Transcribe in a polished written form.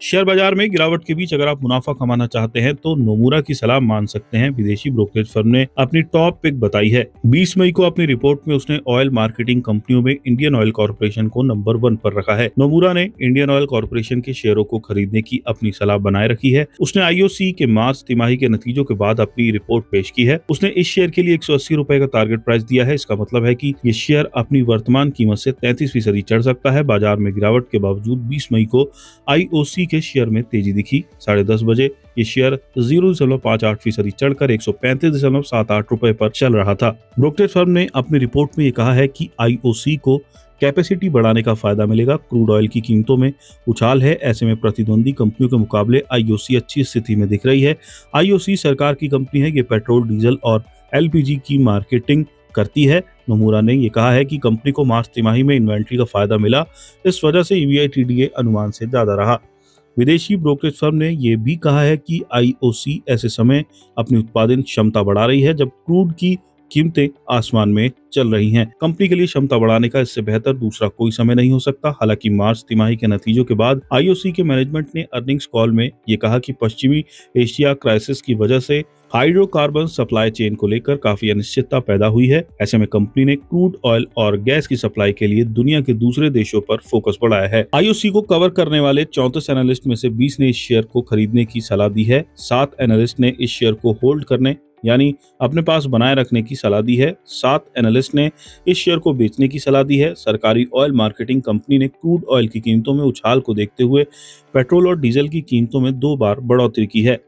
Share बाजार में गिरावट के बीच अगर आप मुनाफा कमाना चाहते हैं तो नोमुरा की सलाह मान सकते हैं। विदेशी ब्रोकरेज फर्म ने अपनी टॉप पिक बताई है। 20 मई को अपनी रिपोर्ट में उसने ऑयल मार्केटिंग कंपनियों में इंडियन ऑयल कॉर्पोरेशन को नंबर 1 पर रखा है। नोमुरा ने इंडियन ऑयल कॉर्पोरेशन के शेयरों को खरीदने की अपनी सलाह बनाए रखी है। उसने आईओसी के मार्च तिमाही के नतीजों के बाद अपनी रिपोर्ट पेश की है। उसने इस शेयर के लिए 180 रुपए का टारगेट प्राइस दिया है। इसका मतलब है कि ये शेयर अपनी वर्तमान कीमत से 33% चढ़ सकता है। बाजार में गिरावट के बावजूद 20 मई को आईओसी के शेयर में तेजी दिखी। 10:30 बजे ये शेयर 0.58% चढ़कर 135.78 रुपए पर चल रहा था। ब्रोकरेज फर्म ने अपनी रिपोर्ट में ये कहा है कि आईओसी को कैपेसिटी बढ़ाने का फायदा मिलेगा। क्रूड ऑयल की कीमतों में उछाल है। ऐसे में प्रतिद्वंदी कंपनियों के मुकाबले आईओसी अच्छी स्थिति में दिख रही है। आईओसी सरकार की कंपनी है। ये पेट्रोल, डीजल और एलपीजी की मार्केटिंग करती है। नोमुरा ने यह कहा है कि कंपनी को मार्च तिमाही में इन्वेंट्री का फायदा मिला। इस वजह से ईवीआईटीडीए अनुमान से ज्यादा रहा। विदेशी ब्रोकरेज फर्म ने यह भी कहा है कि आईओसी ऐसे समय अपनी उत्पादन क्षमता बढ़ा रही है जब क्रूड की कीमतें आसमान में चल रही हैं। कंपनी के लिए क्षमता बढ़ाने का इससे बेहतर दूसरा कोई समय नहीं हो सकता। हालांकि मार्च तिमाही के नतीजों के बाद आईओसी के मैनेजमेंट ने अर्निंग्स कॉल में ये कहा कि पश्चिमी एशिया क्राइसिस की वजह से हाइड्रोकार्बन सप्लाई चेन को लेकर काफी अनिश्चितता पैदा हुई है। ऐसे में कंपनी ने क्रूड ऑयल और गैस की सप्लाई के लिए दुनिया के दूसरे देशों पर फोकस बढ़ाया है। आईओसी को कवर करने वाले 34 एनालिस्ट में से 20 ने इस शेयर को खरीदने की सलाह दी है। 7 एनालिस्ट ने इस शेयर को होल्ड करने यानी अपने पास बनाए रखने की सलाह दी है। 7 एनालिस्ट ने इस शेयर को बेचने की सलाह दी है। सरकारी ऑयल मार्केटिंग कंपनी ने क्रूड ऑयल की कीमतों में उछाल को देखते हुए पेट्रोल और डीजल की कीमतों में 2 बार बढ़ोतरी की है।